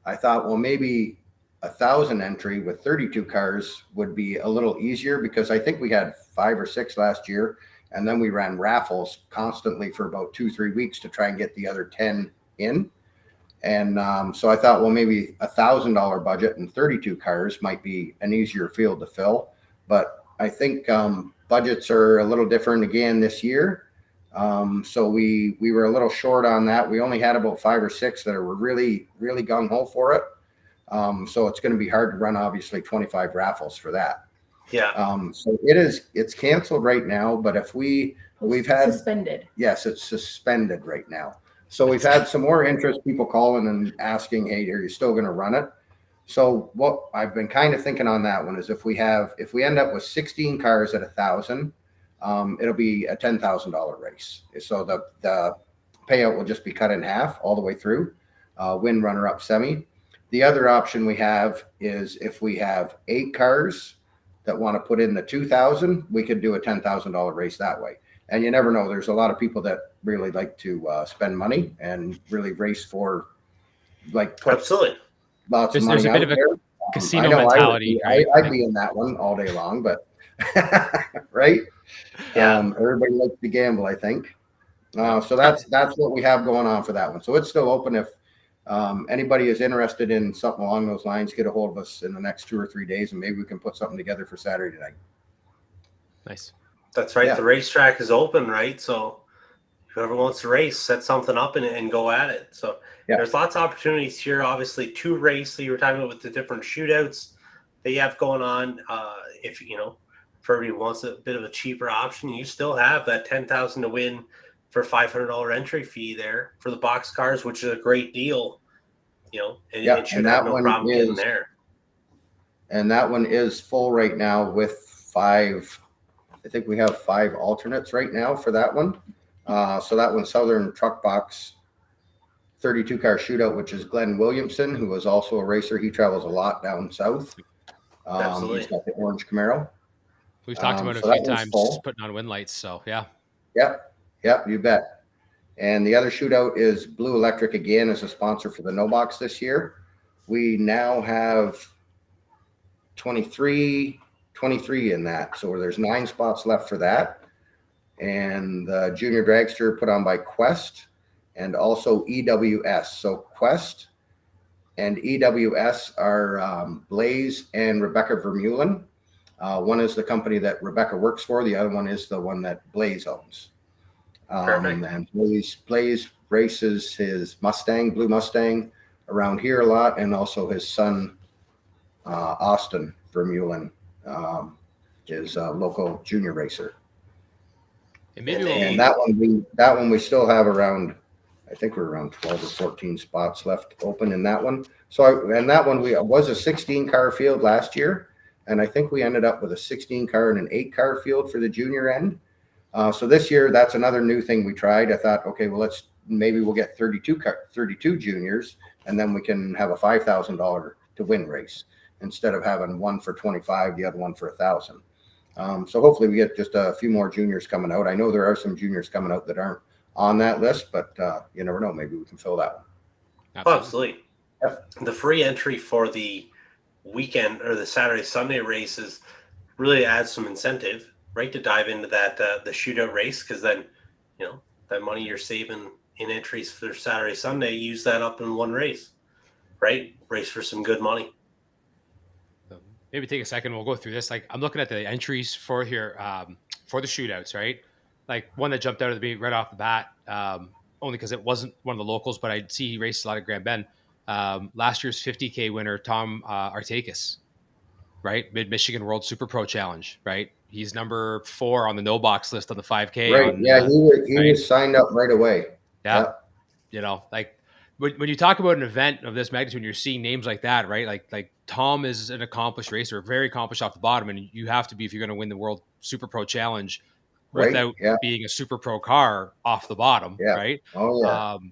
I thought, well, maybe 1,000 entry with 32 cars would be a little easier, because I think we had 5 or 6 last year, and then we ran raffles constantly for about 2-3 weeks to try and get the other 10 in. And so I thought, well, maybe $1,000 budget and 32 cars might be an easier field to fill. But I think budgets are a little different again this year. So we were a little short on that. We only had about 5 or 6 that were really, really gung-ho for it. So it's going to be hard to run, obviously, 25 raffles for that. Yeah. So it's canceled right now, but if we've had suspended. Yes, it's suspended right now. So we've had some more interest, people calling and asking, hey, are you still going to run it? So what I've been kind of thinking on that one is if we end up with 16 cars at 1,000, it'll be a $10,000 race. So the payout will just be cut in half all the way through. win runner-up semi. The other option we have is if we have 8 cars that want to put in the 2,000, we could do a $10,000 race that way. And you never know. There's a lot of people that really like to spend money and really race for, like, Absolutely. Lots of money. There's a bit of a casino mentality. I'd be in that one all day long, but right? Yeah. Everybody likes to gamble, I think. So that's what we have going on for that one. So it's still open. If anybody is interested in something along those lines, get a hold of us in the next 2 or 3 days, and maybe we can put something together for Saturday night. Nice. That's right. Yeah. The racetrack is open, right? So whoever wants to race, set something up and go at it. So there's lots of opportunities here, obviously, to race. So you were talking about with the different shootouts that you have going on. If, for everybody who wants a bit of a cheaper option, you still have that $10,000 to win for $500 entry fee there for the box cars, which is a great deal, and should have no problem getting there. And that one is full right now with 5. I think we have 5 alternates right now for that one. So that one, Southern Truck Box 32 car shootout, which is Glenn Williamson, who is also a racer. He travels a lot down south. Absolutely. He's got the orange Camaro. We've talked about it a few times, just putting on win lights. So Yep, you bet. And the other shootout is Blue Electric again as a sponsor for the No Box this year. We now have 23 in that. So there's 9 spots left for that. And the Junior Dragster put on by Quest and also EWS. So Quest and EWS are Blaze and Rebecca Vermeulen. One is the company that Rebecca works for. The other one is the one that Blaze owns. And Blaze races his Mustang, Blue Mustang, around here a lot, and also his son, Austin Vermeulen, is a local junior racer. And that one we still have around, I think we're around 12 or 14 spots left open in that one. And that one was a 16 car field last year, and I think we ended up with a 16 car and an 8 car field for the junior end. So this year, that's another new thing we tried. I thought, okay, well, maybe we'll get 32 juniors, and then we can have a $5,000 to win race instead of having one for 25, the other one for 1,000. So hopefully we get just a few more juniors coming out. I know there are some juniors coming out that aren't on that list, but you never know. Maybe we can fill that one. Absolutely. The free entry for the weekend or the Saturday, Sunday races really adds some incentive, right, to dive into that the shootout race, because then that money you're saving in entries for Saturday, Sunday, use that up in one race, right? Race for some good money. Maybe take a second. We'll go through this. Like, I'm looking at the entries for here for the shootouts, right? Like, one that jumped out of me right off the bat, only because it wasn't one of the locals, but I see he raced a lot at Grand Bend. Last year's 50K winner, Tom Artakis, right? Mid-Michigan World Super Pro Challenge, right? He's number 4 on the no box list on the 5K. Right. He was signed up right away. Yeah. Like when you talk about an event of this magnitude, you're seeing names like that, right? Like Tom is an accomplished racer, very accomplished off the bottom. And you have to be, if you're going to win the World Super Pro Challenge, without being a super pro car off the bottom, right? Oh,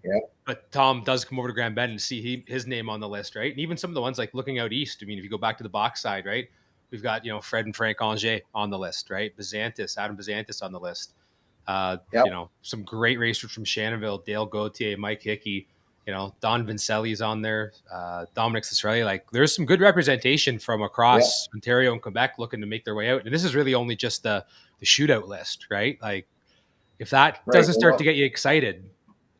yeah. But Tom does come over to Grand Bend and see his name on the list, right? And even some of the ones like looking out east, I mean, if you go back to the box side, right? We've got, Fred and Frank Anger on the list, right? Adam Bazantis on the list. Some great racers from Shannonville, Dale Gauthier, Mike Hickey, Don Vincelli's on there, Dominic Cicerelli. Like, there's some good representation from across Ontario and Quebec looking to make their way out. And this is really only just the shootout list, right? Like, if that doesn't start to get you excited.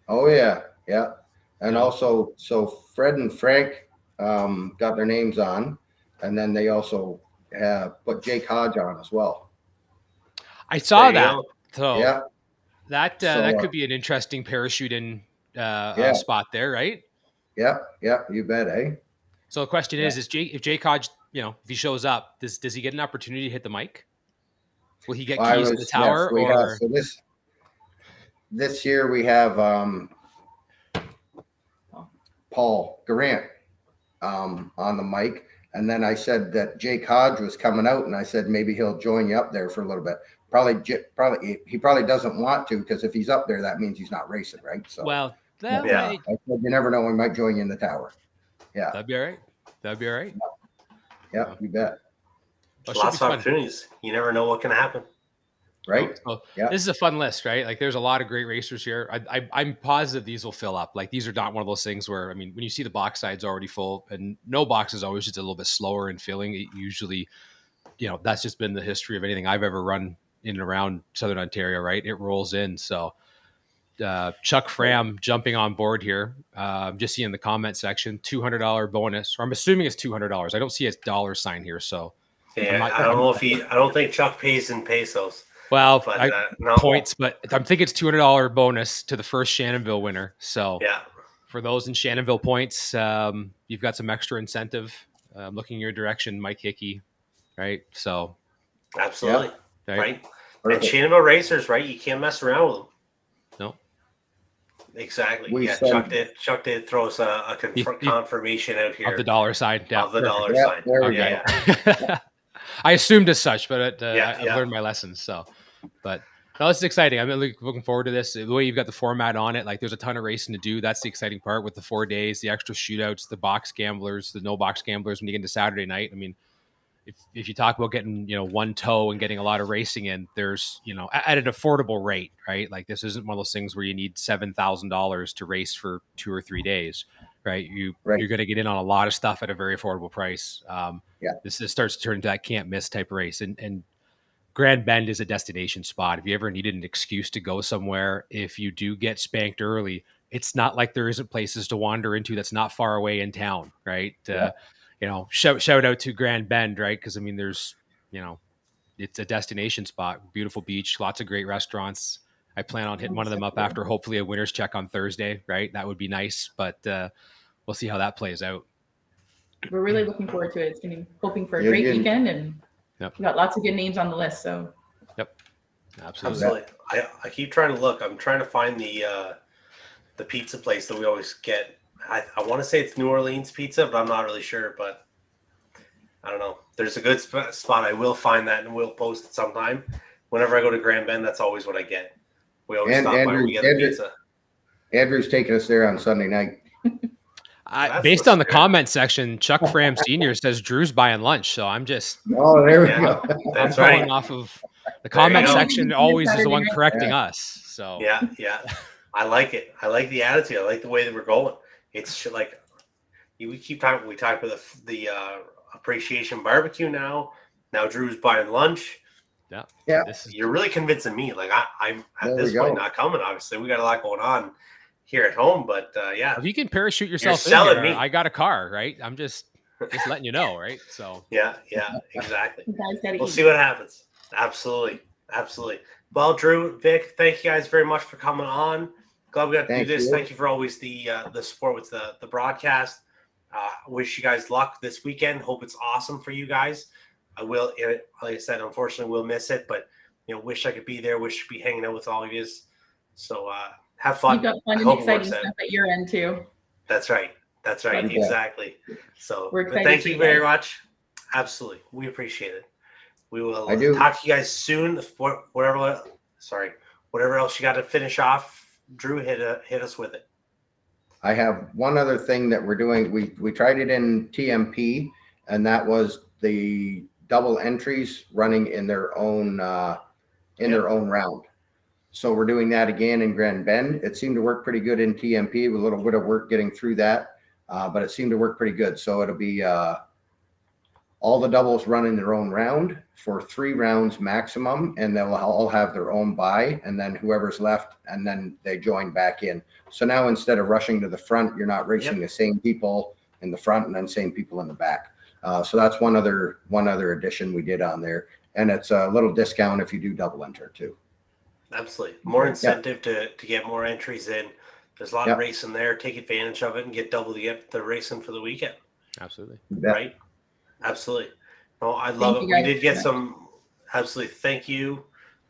Oh, yeah. Yeah. And also, so Fred and Frank got their names on, and then they also put Jake Hodge on as well. I saw that. So that could be an interesting parachuting spot there, right? Yeah, you bet, eh? So the question is if Jake Hodge, if he shows up, does he get an opportunity to hit the mic? Will he get keys to the tower? So this year we have Paul Garant on the mic. And then I said that Jake Hodge was coming out, and I said maybe he'll join you up there for a little bit. Probably he doesn't want to, because if he's up there, that means he's not racing, right? So Well, Yeah. hey, I said, you never know. We might join you in the tower. Yeah. that'd be all right. That'd be all right. Yeah, you bet. Well, it should Lots be of fun. opportunities. You never know what can happen. Right? So Yeah. this is a fun list, right? Like there's a lot of great racers here. I'm positive these will fill up. Like these are not one of those things where, I mean, when you see the box side's already full and no box is always just a little bit slower in filling, it usually, that's just been the history of anything I've ever run in and around Southern Ontario, right? It rolls in. So Chuck Fram jumping on board here. Just seeing the comment section, $200 bonus, or I'm assuming it's $200. I don't see a dollar sign here. So Yeah, I don't know if I don't think Chuck pays in pesos. Well, but no. Points, but I'm thinking it's $200 bonus to the first Shannonville winner. So yeah, for those in Shannonville points, you've got some extra incentive. Looking your direction, Mike Hickey, right? So absolutely, yeah. right. Perfect. And Shannonville racers, right? You can't mess around with them. No, exactly. Chuck did throw us a confirmation out here of the dollar sign. Yeah, of the dollar sign. There we go. I assumed as such, but I've yeah. learned my lessons. So, but no, this is exciting. I'm looking forward to this. The way you've got the format on it, like there's a ton of racing to do. That's the exciting part with the 4 days, the extra shootouts, the box gamblers, the no box gamblers when you get into Saturday night. I mean, if you talk about getting, one toe and getting a lot of racing in, there's, at an affordable rate, right? Like this isn't one of those things where you need $7,000 to race for 2 or 3 days, right? You're going to get in on a lot of stuff at a very affordable price. This starts to turn into that can't miss type of race. And Grand Bend is a destination spot. If you ever needed an excuse to go somewhere, if you do get spanked early, it's not like there isn't places to wander into that's not far away in town, right? Shout out to Grand Bend, right? Because I mean, there's, it's a destination spot, beautiful beach, lots of great restaurants. I plan on hitting one of them up after hopefully a winner's check on Thursday, right? That would be nice, but we'll see how that plays out. We're really looking forward to it. It's going to be hoping for a great weekend, and we got lots of good names on the list. So, absolutely. I keep trying to look. I'm trying to find the pizza place that we always get. I want to say it's New Orleans pizza, but I'm not really sure. But I don't know. There's a good spot. I will find that and we'll post it sometime. Whenever I go to Grand Bend, that's always what I get. We always stop by and we get the pizza. Andrew's taking us there on Sunday night. Based on the comment section, Chuck Fram Sr. says Drew's buying lunch. So I'm just there we go. That's I'm right. going off of the comment section. Always is the one correcting us. So yeah. I like it. I like the attitude. I like the way that we're going. It's like we keep talking. We talked about the appreciation barbecue now. Now Drew's buying lunch. Yeah. You're really convincing me. Like I'm at this point not coming. Obviously, we got a lot going on here at home, but if you can parachute yourself in here, I got a car, right? I'm just letting you know, right? So yeah, exactly. We'll see what happens. Absolutely. Well, Drew, Vic, thank you guys very much for coming on. Glad we got to do this. Thank you for always the support with the broadcast. Wish you guys luck this weekend. Hope it's awesome for you guys. I will, like I said, unfortunately, we'll miss it, but wish I could be there. Wish to be hanging out with all of you. So have fun. You've got fun and exciting stuff at your end too. That's right. Exactly. So thank you very much. Absolutely. We appreciate it. We will talk to you guys soon. Whatever else you got to finish off, Drew, hit us with it. I have one other thing that we're doing. We tried it in TMP, and that was the double entries running in their own their own round. So we're doing that again in Grand Bend. It seemed to work pretty good in TMP with a little bit of work getting through that, but it seemed to work pretty good. So it'll be all the doubles running their own round for 3 rounds maximum, and they'll all have their own bye, and then whoever's left, and then they join back in. So now instead of rushing to the front, you're not racing the same people in the front and then same people in the back. So that's one other addition we did on there, and it's a little discount if you do double enter too. Absolutely, more incentive to get more entries in. There's a lot of racing there. Take advantage of it and get double the racing for the weekend. Absolutely, right. Absolutely. No, I love it. We did get some. Absolutely. Thank you.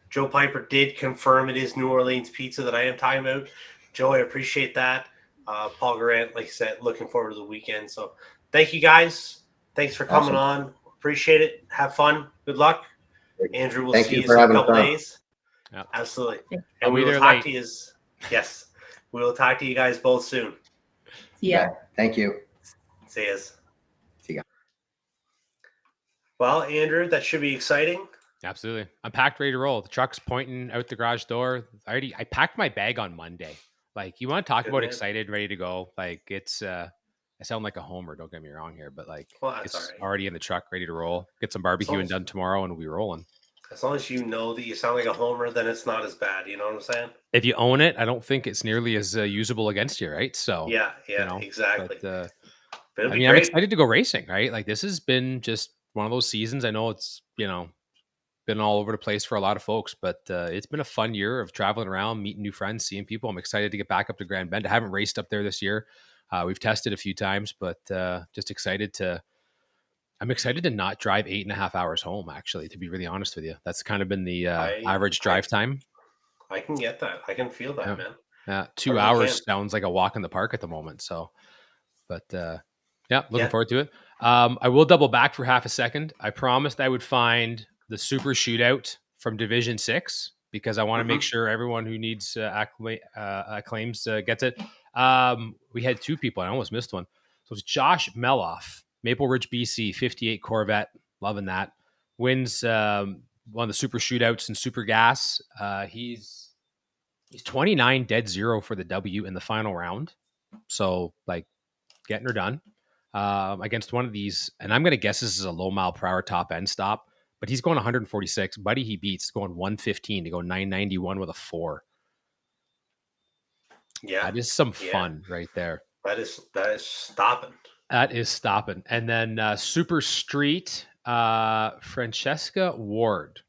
Joe Piper did confirm it is New Orleans pizza that I am talking about. Joe, I appreciate that. Paul Garant, like I said, looking forward to the weekend. So thank you guys. Thanks for coming on. Appreciate it. Have fun. Good luck. Andrew, we'll see you in a couple days. Yep. Absolutely. Yep. And we will talk to you. Yes. We will talk to you guys both soon. Yeah. Thank you. See yous. See ya. Well, Andrew, that should be exciting. Absolutely. I'm packed, ready to roll. The truck's pointing out the garage door. I packed my bag on Monday. Like, you want to talk about excited, ready to go? Like, it's I sound like a homer, don't get me wrong here, but like, it's already in the truck, ready to roll. Get some barbecuing done tomorrow and we'll be rolling. As long as you know that you sound like a homer, then it's not as bad. You know what I'm saying? If you own it, I don't think it's nearly as usable against you, right? So yeah, exactly. But, I mean, I'm excited to go racing, right? Like, this has been just one of those seasons. I know it's, been all over the place for a lot of folks, but it's been a fun year of traveling around, meeting new friends, seeing people. I'm excited to get back up to Grand Bend. I haven't raced up there this year. We've tested a few times, but just excited to. I'm excited to not drive 8.5 hours home. Actually, to be really honest with you, that's kind of been the average drive time. I can get that. I can feel that, man. 2 hours sounds like a walk in the park at the moment. So, but looking forward to it. I will double back for half a second. I promised I would find the super shootout from Division 6 because I want to make sure everyone who needs acclaims gets it. We had two people. I almost missed one. So it's Josh Meloff, Maple Ridge, BC, 58 Corvette. Loving that. Wins one of the super shootouts in super gas. He's 29 dead zero for the W in the final round. So, like, getting her done against one of these. And I'm going to guess this is a low mile per hour top end stop, but he's going 146. Buddy, he beats going 115 to go 991 with a 4. Yeah. That is some fun right there. That is stopping. That is stopping. And then Super Street, Francesca Ward,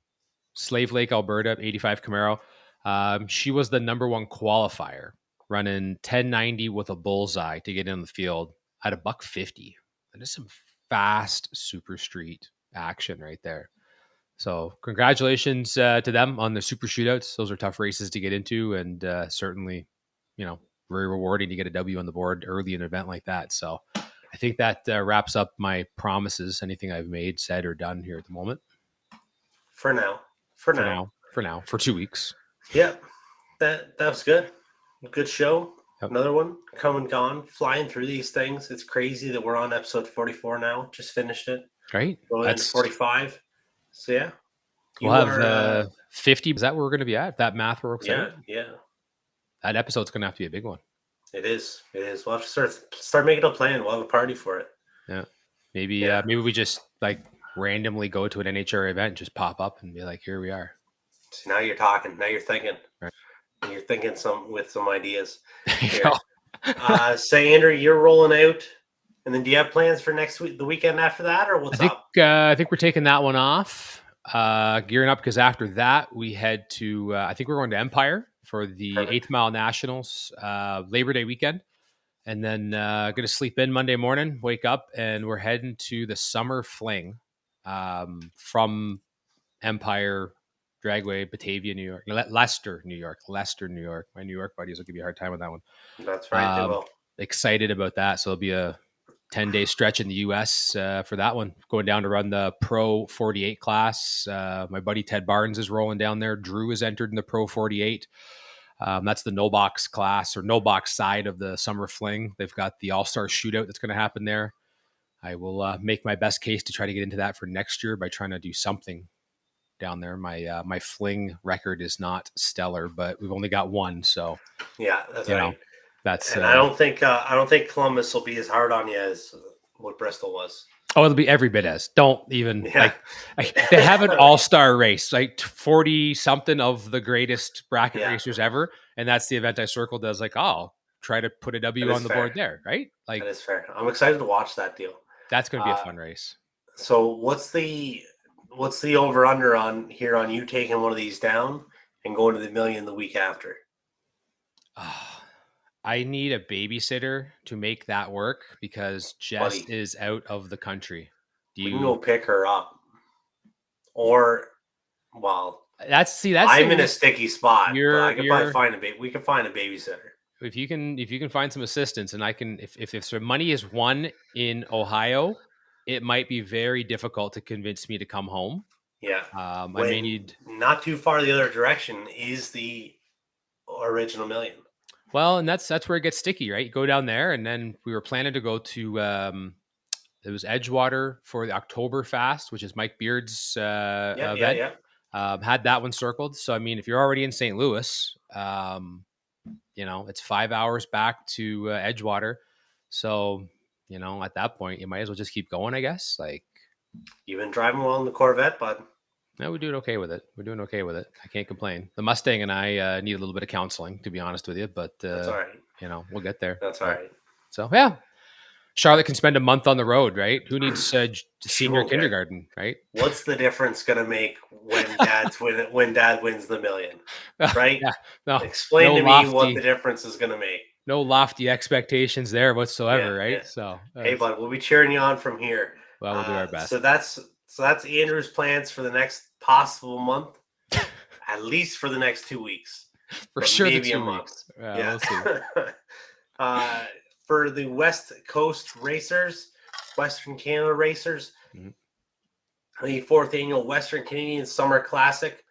Slave Lake, Alberta, 85 Camaro. She was the number one qualifier, running 1090 with a bullseye to get in the field at $150. That is some fast Super Street action right there. So congratulations to them on the super shootouts. Those are tough races to get into, and certainly, very rewarding to get a W on the board early in an event like that. So I think that wraps up my promises, anything I've made, said, or done here at the moment. For now. For 2 weeks. Yeah, that was good. Good show. Yep. Another one, come and gone, flying through these things. It's crazy that we're on episode 44 now. Just finished it. Right. That's 45. So, yeah. We'll have 50. Is that where we're going to be at? That math works out? Yeah. That episode's going to have to be a big one. It is. We'll have to start making a plan. We'll have a party for it. Yeah. Maybe we just, like, randomly go to an NHRA event, just pop up and be like, here we are. So now you're talking. Now you're thinking. Right. You're thinking with some ideas. Say, Andrew, you're rolling out, and then do you have plans for next week, the weekend after that, or what's up? I think we're taking that one off, gearing up, because after that we head to. I think we're going to Empire for the 8th Mile Nationals Labor Day weekend, and then going to sleep in Monday morning, wake up, and we're heading to the Summer Fling from Empire. Dragway, Batavia, New York, Leicester, New York. My New York buddies will give you a hard time with that one. That's right. They will. Excited about that. So it'll be a 10-day stretch in the U.S. For that one. Going down to run the Pro 48 class. My buddy Ted Barnes is rolling down there. Drew is entered in the Pro 48. That's the no box class or no box side of the Summer Fling. They've got the All-Star Shootout that's going to happen there. I will make my best case to try to get into that for next year by trying to do something down there. My fling record is not stellar, but we've only got one, so yeah, that's right. That's and I don't think Columbus will be as hard on you as what Bristol was. Oh, it'll be every bit as. Don't even they have an all-star race, like 40 something of the greatest bracket racers ever, and that's the event I circled as like, oh, try to put a W on the board there, right? Like, that is fair. I'm excited to watch that deal. That's going to be a fun race. So what's the over under on you taking one of these down and going to the million the week after? I need a babysitter to make that work because Jess is out of the country. We can go pick her up. Or, well, that's I'm in a sticky spot. I could probably find we can find a babysitter. If you can find some assistance, and I can, if some money is won in Ohio, it might be very difficult to convince me to come home. Yeah. I may need. Not too far the other direction is the original million. Well, and that's where it gets sticky, right? You go down there, and then we were planning to go to it was Edgewater for the Oktoberfest, which is Mike Beard's event. Had that one circled. So I mean, if you're already in St. Louis, it's 5 hours back to Edgewater. So at that point, you might as well just keep going, I guess. Like, you've been driving well in the Corvette, bud. No, we're doing okay with it. I can't complain. The Mustang and I need a little bit of counseling, to be honest with you, but that's all right. We'll get there. That's all right. So yeah, Charlotte can spend a month on the road, right? Who needs senior kindergarten, right? What's the difference going to make when Dad wins the million, right? Explain to me what the difference is going to make. No lofty expectations there whatsoever, right? Yeah. So hey, bud, we'll be cheering you on from here. Well, we'll do our best. So that's Andrew's plans for the next possible month, at least for the next 2 weeks. For sure, maybe the 2 a weeks. month. We'll see. For the West Coast Racers, Western Canada Racers, the 4th annual Western Canadian Summer Classic,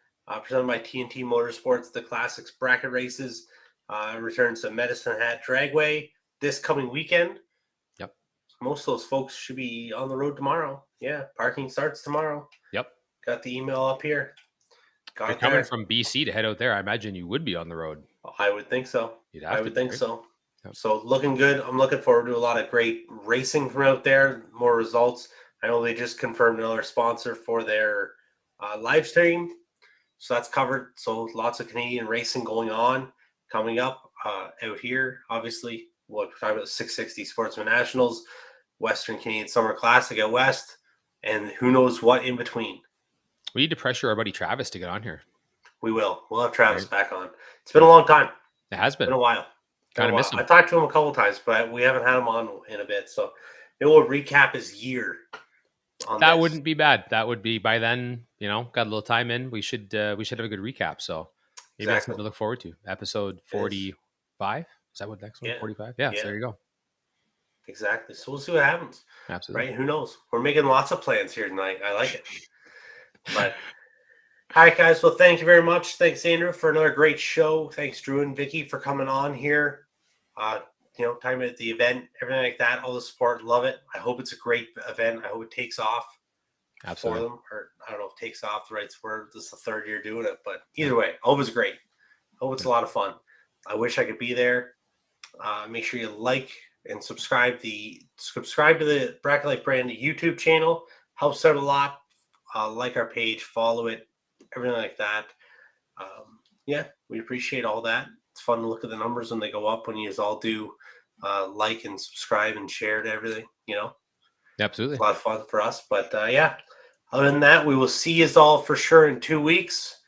presented by TNT Motorsports, the Classics bracket races, returns to Medicine Hat Dragway this coming weekend. Yep. Most of those folks should be on the road tomorrow. Yeah, parking starts tomorrow. Yep. Got the email up here. If you're coming from BC to head out there, I imagine you would be on the road. I would think so. I would think so. Yep. So looking good. I'm looking forward to a lot of great racing from out there, more results. I know they just confirmed another sponsor for their live stream. So that's covered. So lots of Canadian racing going on coming up out here. Obviously, we're talking about 660 Sportsman Nationals, Western Canadian Summer Classic out west, and who knows what in between. We need to pressure our buddy Travis to get on here. We will. We'll have Travis back on. It's been a long time. It has been. It's been a while. Kind of miss him. I talked to him a couple times, but we haven't had him on in a bit. So it will recap his year. That wouldn't be bad. That would be by then, got a little time in. We should have a good recap. So maybe that's something to look forward to. Episode 45. Is that what next one? 45? Yeah, so there you go. Exactly. So we'll see what happens. Absolutely. Right? Who knows? We're making lots of plans here tonight. I like it. But all right, guys. Well, thank you very much. Thanks, Andrew, for another great show. Thanks, Drew and Vicky, for coming on here. Time at the event, everything like that, all the support. Love it. I hope it's a great event. I hope it takes off. Absolutely. For them. Or I don't know if takes off the right word. This is the 3rd year doing it. But either way, I hope it's great. I hope it's a lot of fun. I wish I could be there. Make sure you like and subscribe to the Bracket Life Brand YouTube channel. Helps out a lot. Like our page, follow it, everything like that. We appreciate all that. It's fun to look at the numbers when they go up when you all do like and subscribe and share to everything, Absolutely. It's a lot of fun for us. But other than that, we will see you all for sure in 2 weeks.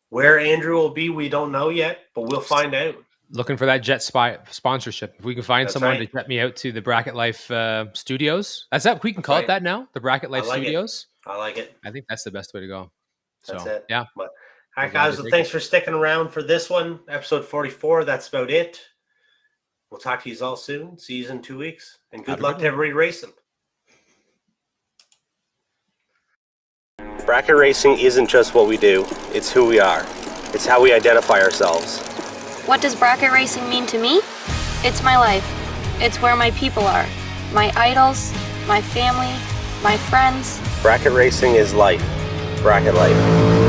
Where Andrew will be, we don't know yet, but we'll find out. Looking for that Jet Spy sponsorship. If we can find someone to get me out to the Bracket Life studios. We can call it that now, the Bracket Life studios. I like it. I think that's the best way to go. That's it. Yeah. But, all right, guys. Well, thanks for sticking around for this one, episode 44. That's about it. We'll talk to you all soon. See you in 2 weeks. And good luck to everybody racing. Bracket racing isn't just what we do. It's who we are. It's how we identify ourselves. What does bracket racing mean to me? It's my life. It's where my people are. My idols, my family, my friends. Bracket racing is life. Bracket life.